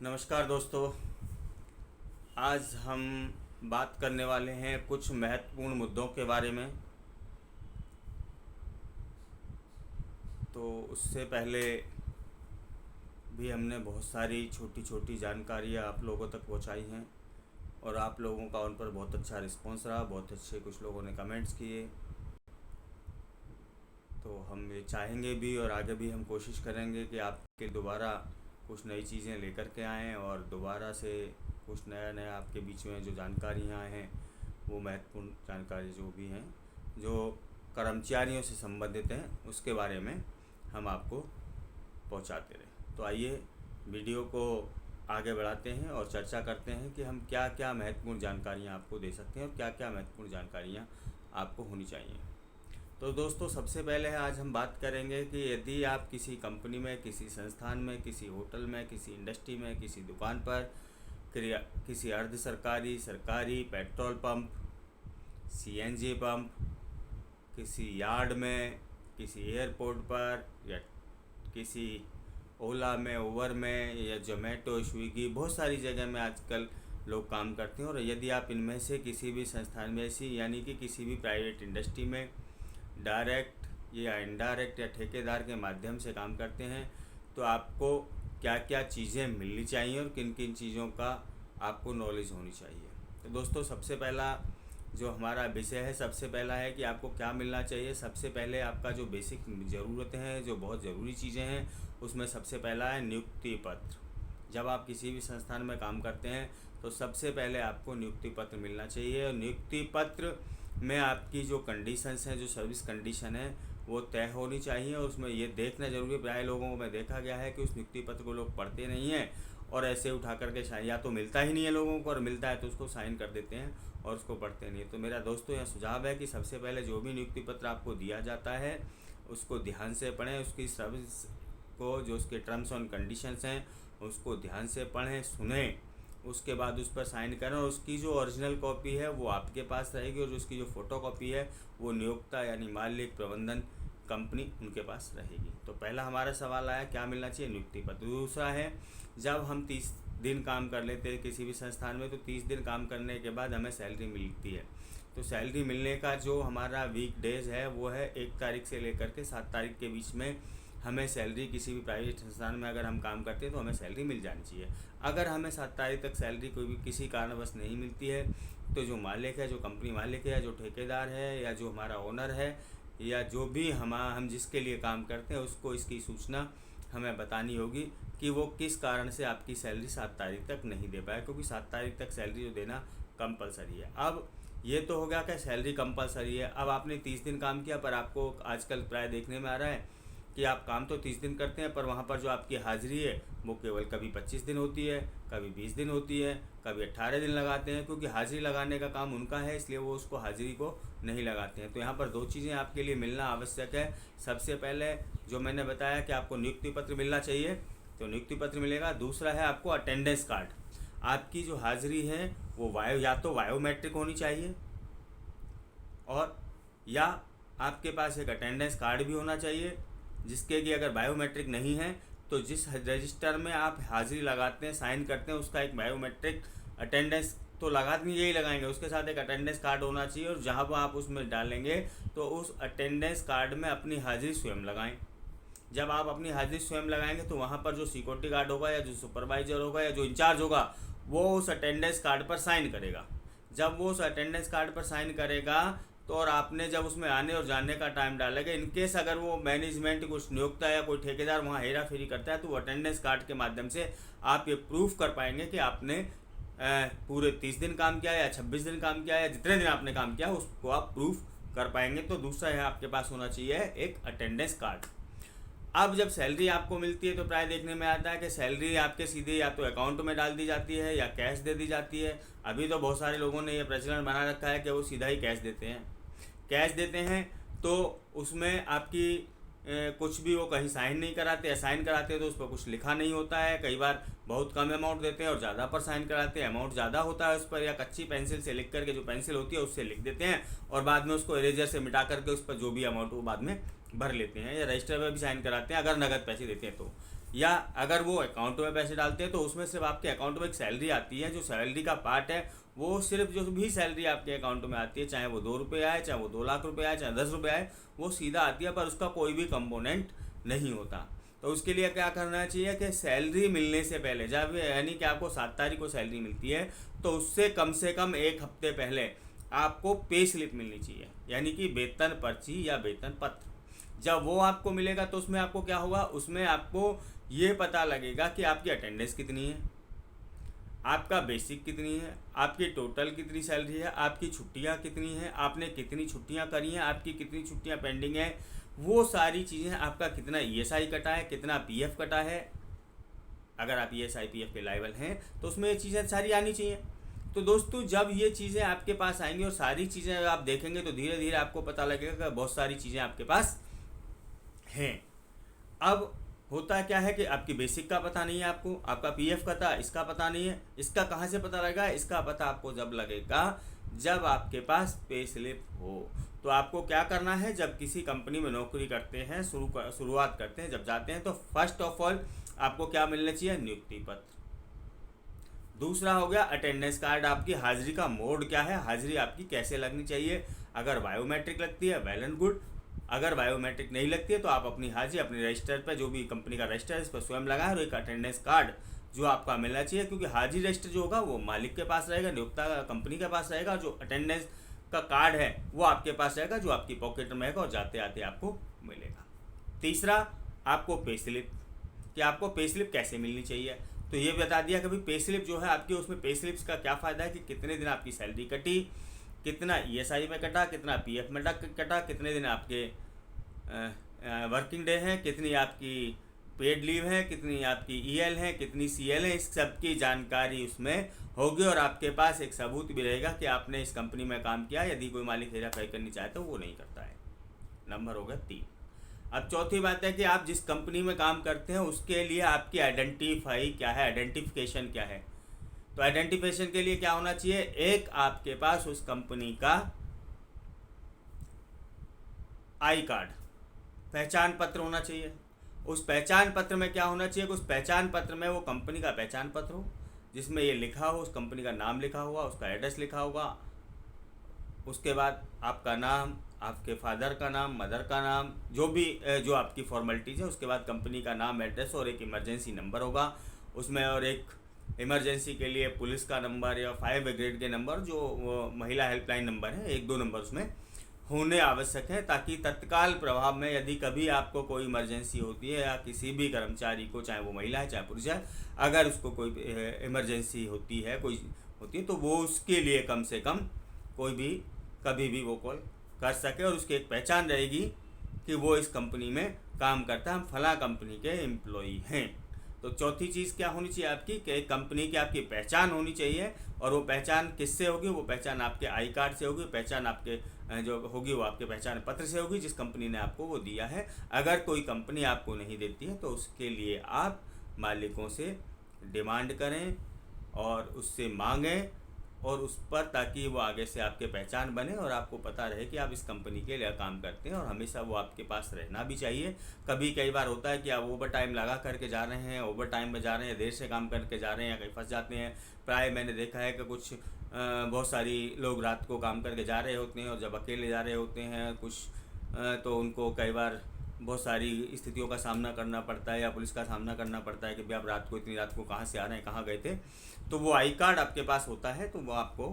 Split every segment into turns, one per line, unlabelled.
नमस्कार दोस्तों। आज हम बात करने वाले हैं कुछ महत्वपूर्ण मुद्दों के बारे में। तो उससे पहले भी हमने बहुत सारी छोटी छोटी जानकारियाँ आप लोगों तक पहुंचाई हैं और आप लोगों का उन पर बहुत अच्छा रिस्पांस रहा। बहुत अच्छे कुछ लोगों ने कमेंट्स किए। तो हम ये चाहेंगे भी और आगे भी हम कोशिश करेंगे कि आपके दोबारा कुछ नई चीज़ें लेकर के आएँ और दोबारा से कुछ नया नया आपके बीच में जो जानकारियाँ हैं वो महत्वपूर्ण जानकारी जो भी हैं जो कर्मचारियों से संबंधित हैं उसके बारे में हम आपको पहुंचाते रहें। तो आइए वीडियो को आगे बढ़ाते हैं और चर्चा करते हैं कि हम क्या क्या महत्वपूर्ण जानकारियाँ आपको दे सकते हैं और क्या क्या महत्वपूर्ण जानकारियाँ आपको होनी चाहिए। तो दोस्तों, सबसे पहले आज हम बात करेंगे कि यदि आप किसी कंपनी में, किसी संस्थान में, किसी होटल में, किसी इंडस्ट्री में, किसी दुकान पर, किसी अर्ध सरकारी, सरकारी पेट्रोल पंप, सीएनजी पंप, किसी यार्ड में, किसी एयरपोर्ट पर या किसी ओला में, उबर में या जोमेटो, स्विगी, बहुत सारी जगह में आजकल लोग काम करते हैं। और यदि आप इनमें से किसी भी संस्थान में ऐसी यानी कि किसी भी प्राइवेट इंडस्ट्री में डायरेक्ट या इनडायरेक्ट या ठेकेदार के माध्यम से काम करते हैं तो आपको क्या क्या चीज़ें मिलनी चाहिए और किन किन चीज़ों का आपको नॉलेज होनी चाहिए। तो दोस्तों, सबसे पहला जो हमारा विषय है, सबसे पहला है कि आपको क्या मिलना चाहिए। सबसे पहले आपका जो बेसिक ज़रूरतें हैं, जो बहुत ज़रूरी चीज़ें हैं, उसमें सबसे पहला है नियुक्ति पत्र। जब आप किसी भी संस्थान में काम करते हैं तो सबसे पहले आपको नियुक्ति पत्र मिलना चाहिए। और नियुक्ति पत्र में आपकी जो कंडीशंस हैं, जो सर्विस कंडीशन है, वो तय होनी चाहिए। और उसमें ये देखना जरूरी है, प्राय लोगों को मैं देखा गया है कि उस नियुक्ति पत्र को लोग पढ़ते नहीं हैं और ऐसे उठा करके साइन, या तो मिलता ही नहीं है लोगों को और मिलता है तो उसको साइन कर देते हैं और उसको पढ़ते नहीं है। तो मेरा दोस्तों यह सुझाव है कि सबसे पहले जो भी नियुक्ति पत्र आपको दिया जाता है उसको ध्यान से पढ़ें। उसकी सर्विस को, जो उसके टर्म्स एंड कंडीशंस हैं, उसको ध्यान से पढ़ें, सुनें, उसके बाद उस पर साइन करें। और उसकी जो ओरिजिनल कॉपी है वो आपके पास रहेगी और उसकी जो फ़ोटो कॉपी है वो नियोक्ता यानी मालिक, प्रबंधन, कंपनी, उनके पास रहेगी। तो पहला हमारा सवाल आया क्या मिलना चाहिए, नियुक्ति पत्र। दूसरा है, जब हम 30 दिन काम कर लेते हैं किसी भी संस्थान में तो 30 दिन काम करने के बाद हमें सैलरी मिलती है। तो सैलरी मिलने का जो हमारा वीक डेज है वो है 1 तारीख से लेकर के 7 तारीख के बीच में हमें सैलरी, किसी भी प्राइवेट संस्थान में अगर हम काम करते हैं तो हमें सैलरी मिल जानी चाहिए। अगर हमें 7 तारीख तक सैलरी कोई भी किसी कारणवश नहीं मिलती है तो जो मालिक है, जो कंपनी मालिक है, जो ठेकेदार है या जो हमारा ओनर है या जो भी हम जिसके लिए काम करते हैं उसको इसकी सूचना हमें बतानी होगी कि वो किस कारण से आपकी सैलरी 7 तारीख तक नहीं दे पाए, क्योंकि 7 तारीख तक सैलरी जो देना कंपलसरी है। अब ये तो हो गया कि सैलरी कंपलसरी है। अब आपने 30 दिन काम किया, पर आपको आजकल प्राय देखने में आ रहा है कि आप काम तो 30 दिन करते हैं पर वहाँ पर जो आपकी हाज़िरी है वो केवल कभी 25 दिन होती है, कभी 20 दिन होती है, कभी 18 दिन लगाते हैं। क्योंकि हाज़िरी लगाने का काम उनका है, इसलिए वो उसको हाज़िरी को नहीं लगाते हैं। तो यहाँ पर 2 चीज़ें आपके लिए मिलना आवश्यक है। सबसे पहले जो मैंने बताया कि आपको नियुक्ति पत्र मिलना चाहिए, तो नियुक्ति पत्र मिलेगा। दूसरा है आपको अटेंडेंस कार्ड। आपकी जो हाज़िरी है वो या तो बायोमेट्रिक होनी चाहिए और या आपके पास एक अटेंडेंस कार्ड भी होना चाहिए, जिसके कि अगर बायोमेट्रिक नहीं है तो जिस रजिस्टर में आप हाज़िरी लगाते हैं, साइन करते हैं, उसका एक बायोमेट्रिक अटेंडेंस तो लगाते यही लगाएंगे, उसके साथ एक अटेंडेंस कार्ड होना चाहिए। और जहाँ पर आप उसमें डालेंगे तो उस अटेंडेंस कार्ड में अपनी हाज़िरी स्वयं लगाएं। जब आप अपनी हाज़िरी स्वयं लगाएंगे तो वहाँ पर जो सिक्योरिटी गार्ड होगा या जो सुपरवाइज़र होगा या जो इंचार्ज होगा वो उस अटेंडेंस कार्ड पर साइन करेगा। जब वो उस अटेंडेंस कार्ड पर साइन करेगा तो और आपने जब उसमें आने और जाने का टाइम डालेगा, इनकेस अगर वो मैनेजमेंट कुछ नियोक्ता या कोई ठेकेदार वहाँ हेरा फेरी करता है तो वो अटेंडेंस कार्ड के माध्यम से आप ये प्रूफ कर पाएंगे कि आपने पूरे 30 दिन काम किया या 26 दिन काम किया या जितने दिन आपने काम किया उसको आप प्रूफ कर पाएंगे। तो दूसरा है आपके पास होना चाहिए एक अटेंडेंस कार्ड। अब जब सैलरी आपको मिलती है तो प्राय देखने में आता है कि सैलरी आपके सीधे या तो अकाउंट में डाल दी जाती है या कैश दे दी जाती है। अभी तो बहुत सारे लोगों ने ये प्रचलन बना रखा है कि वो सीधा ही कैश देते हैं। कैश देते हैं तो उसमें आपकी कुछ भी वो कहीं साइन नहीं कराते, या साइन कराते हैं तो उस पर कुछ लिखा नहीं होता है। कई बार बहुत कम अमाउंट देते हैं और ज़्यादा पर साइन कराते हैं, अमाउंट ज़्यादा होता है उस पर, या कच्ची पेंसिल से लिख करके, जो पेंसिल होती है उससे लिख देते हैं और बाद में उसको इरेजर से मिटा करके उस पर जो भी अमाउंट वो बाद में भर लेते हैं, या रजिस्टर पर भी साइन कराते हैं अगर नगद पैसे देते हैं तो। या अगर वो अकाउंट में पैसे डालते हैं तो उसमें सिर्फ आपके अकाउंट में एक सैलरी आती है, जो सैलरी का पार्ट है वो सिर्फ जो भी सैलरी आपके अकाउंट में आती है, चाहे वो 2 रुपये आए, चाहे वो 2 लाख रुपये आए, चाहे 10 रुपये आए, वो सीधा आती है, पर उसका कोई भी कंपोनेंट नहीं होता। तो उसके लिए क्या करना चाहिए कि सैलरी मिलने से पहले, जब यानी कि आपको 7 तारीख को सैलरी मिलती है तो उससे कम से कम 1 हफ्ते पहले आपको पे स्लिप मिलनी चाहिए, यानी कि वेतन पर्ची या वेतन पत्र। जब वो आपको मिलेगा तो उसमें आपको क्या होगा, उसमें आपको ये पता लगेगा कि आपकी अटेंडेंस कितनी है, आपका बेसिक कितनी है, आपकी टोटल कितनी सैलरी है, आपकी छुट्टियां कितनी हैं, आपने कितनी छुट्टियां करी हैं, आपकी कितनी छुट्टियां पेंडिंग हैं, वो सारी चीज़ें, आपका कितना ईएसआई कटा है, कितना पीएफ कटा है, अगर आप ईएसआई पीएफ के लायबल हैं तो उसमें ये चीज़ें सारी आनी चाहिए। तो दोस्तों जब ये चीज़ें आपके पास आएंगी और सारी चीज़ें आप देखेंगे तो धीरे धीरे आपको पता लगेगा कि बहुत सारी चीज़ें आपके पास हैं। अब होता क्या है कि आपकी बेसिक का पता नहीं है, आपको आपका पीएफ का था इसका पता नहीं है, इसका कहाँ से पता लगेगा, इसका पता आपको जब लगेगा जब आपके पास पे स्लिप हो। तो आपको क्या करना है, जब किसी कंपनी में नौकरी करते हैं, शुरुआत करते हैं, जब जाते हैं तो फर्स्ट ऑफ ऑल आपको क्या मिलना चाहिए, नियुक्ति पत्र। दूसरा हो गया अटेंडेंस कार्ड, आपकी हाजिरी का मोड क्या है, हाजिरी आपकी कैसे लगनी चाहिए। अगर बायोमेट्रिक लगती है वेल एंड गुड, अगर बायोमेट्रिक नहीं लगती है तो आप अपनी हाजिरी अपने रजिस्टर पर, जो भी कंपनी का रजिस्टर है इस पर स्वयं लगाएं, और एक अटेंडेंस कार्ड जो आपका मिलना चाहिए, क्योंकि हाजिरी रजिस्टर जो होगा वो मालिक के पास रहेगा, नियोक्ता कंपनी के पास रहेगा, जो अटेंडेंस का कार्ड है वो आपके पास रहेगा, जो आपकी पॉकेट में रहेगा और जाते आते आपको मिलेगा। तीसरा आपको पे स्लिप, कि आपको पे स्लिप कैसे मिलनी चाहिए, तो ये बता दिया कि भाई पे स्लिप जो है आपकी, उसमें पे स्लिप्स का क्या फ़ायदा है कि कितने दिन आपकी सैलरी कटी, कितना ईएसआई में कटा, कितना पीएफ में कटा, कितने दिन आपके वर्किंग डे हैं, कितनी आपकी पेड लीव है, कितनी आपकी ईएल है, कितनी सीएल है, इस सब की जानकारी उसमें होगी और आपके पास एक सबूत भी रहेगा कि आपने इस कंपनी में काम किया। यदि कोई मालिक हेराफेरी करनी चाहे तो वो नहीं करता है। नंबर हो गया 3। अब चौथी बात है कि आप जिस कंपनी में काम करते हैं उसके लिए आपकी आइडेंटिफाई क्या है, आइडेंटिफिकेशन क्या है। तो आइडेंटिफिकेशन के लिए क्या होना चाहिए, एक आपके पास उस कंपनी का आई कार्ड, पहचान पत्र होना चाहिए। उस पहचान पत्र में क्या होना चाहिए, उस पहचान पत्र में वो कंपनी का पहचान पत्र हो जिसमें ये लिखा हो, उस कंपनी का नाम लिखा हुआ, उसका एड्रेस लिखा होगा, उसके बाद आपका नाम, आपके फादर का नाम, मदर का नाम, जो भी जो आपकी फॉर्मेलिटीज़ है, उसके बाद कंपनी का नाम, एड्रेस और एक इमरजेंसी नंबर होगा उसमें, और एक इमरजेंसी के लिए पुलिस का नंबर या फायर ब्रिगेड के नंबर, जो महिला हेल्पलाइन नंबर है, 1-2 नंबर उसमें होने आवश्यक है, ताकि तत्काल प्रभाव में यदि कभी आपको कोई इमरजेंसी होती है या किसी भी कर्मचारी को, चाहे वो महिला है चाहे पुरुष है, अगर उसको कोई इमरजेंसी होती है, तो वो उसके लिए कम से कम कोई भी कभी भी वो कॉल कर सके और उसकी एक पहचान रहेगी कि वो इस कंपनी में काम करता है, हम फला कंपनी के एम्प्लॉई हैं। तो चौथी चीज़ क्या होनी चाहिए आपकी, कि एक कंपनी की आपकी पहचान होनी चाहिए, और वो पहचान किससे होगी, वो पहचान आपके आई कार्ड से होगी, पहचान आपके जो होगी वो आपके पहचान पत्र से होगी जिस कंपनी ने आपको वो दिया है। अगर कोई कंपनी आपको नहीं देती है तो उसके लिए आप मालिकों से डिमांड करें और उससे मांगें और उस पर, ताकि वो आगे से आपके पहचान बने और आपको पता रहे कि आप इस कंपनी के लिए काम करते हैं, और हमेशा वो आपके पास रहना भी चाहिए। कई बार होता है कि आप ओवर टाइम लगा करके जा रहे हैं, ओवर टाइम में जा रहे हैं, देर से काम करके जा रहे हैं, या कहीं फंस जाते हैं। प्राय मैंने देखा है कि कुछ बहुत सारी लोग रात को काम करके जा रहे होते हैं, और जब अकेले जा रहे होते हैं कुछ तो उनको कई बार बहुत सारी स्थितियों का सामना करना पड़ता है, या पुलिस का सामना करना पड़ता है कि भाई आप रात को, इतनी रात को कहाँ से आ रहे हैं, कहाँ गए थे। तो वो आई कार्ड आपके पास होता है, तो वो आपको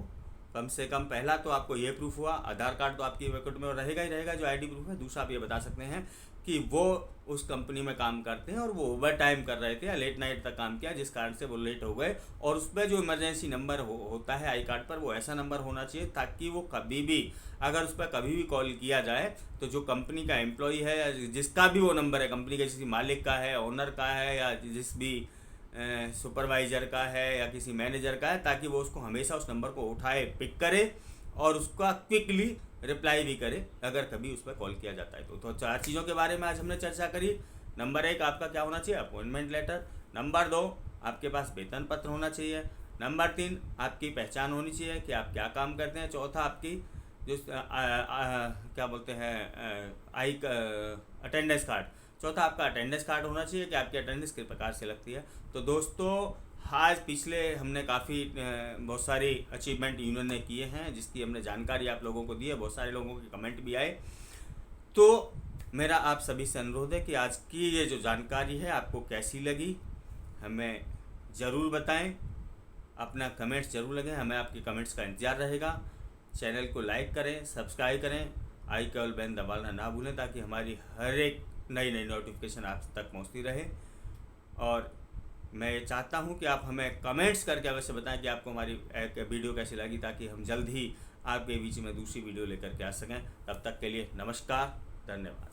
कम से कम, पहला तो आपको ये प्रूफ हुआ, आधार कार्ड तो आपकी अकाउंट में रहेगा ही रहेगा जो आईडी प्रूफ है। दूसरा आप ये बता सकते हैं कि वो उस कंपनी में काम करते हैं और वो ओवर टाइम कर रहे थे या लेट नाइट तक काम किया, जिस कारण से वो लेट हो गए, और उस पर जो इमरजेंसी नंबर होता है आई कार्ड पर, वो ऐसा नंबर होना चाहिए ताकि वो कभी भी, अगर उस पर कभी भी कॉल किया जाए तो जो कंपनी का एम्प्लॉई है या जिसका भी वो नंबर है, कंपनी के किसी मालिक का है, ओनर का है, या जिस भी सुपरवाइज़र का है या किसी मैनेजर का है, ताकि वो उसको हमेशा उस नंबर को उठाए, पिक करे और उसका क्विकली रिप्लाई भी करे अगर कभी उस पर कॉल किया जाता है। तो 4 चीज़ों के बारे में आज हमने चर्चा करी। नंबर 1 आपका क्या होना चाहिए, अपॉइंटमेंट लेटर। नंबर 2 आपके पास वेतन पत्र होना चाहिए। नंबर 3 आपकी पहचान होनी चाहिए कि आप क्या काम करते हैं। चौथा आपकी जो क्या बोलते हैं अटेंडेंस कार्ड, चौथा आपका अटेंडेंस कार्ड होना चाहिए कि आपकी अटेंडेंस किस प्रकार से लगती है। तो दोस्तों आज पिछले हमने काफ़ी बहुत सारी अचीवमेंट यूनियन ने किए हैं जिसकी हमने जानकारी आप लोगों को दी है, बहुत सारे लोगों के कमेंट भी आए। तो मेरा आप सभी से अनुरोध है कि आज की ये जो जानकारी है आपको कैसी लगी हमें ज़रूर बताएं, अपना कमेंट्स ज़रूर लगें, हमें आपके कमेंट्स का इंतज़ार रहेगा। चैनल को लाइक करें, सब्सक्राइब करें, आई केवल बेल दबाना ना भूलें ताकि हमारी हर एक नई नोटिफिकेशन आप तक पहुंचती रहे। और मैं ये चाहता हूं कि आप हमें कमेंट्स करके अवश्य बताएं कि आपको हमारी वीडियो कैसी लगी ताकि हम जल्द ही आपके बीच में दूसरी वीडियो लेकर के आ सकें। तब तक के लिए नमस्कार, धन्यवाद।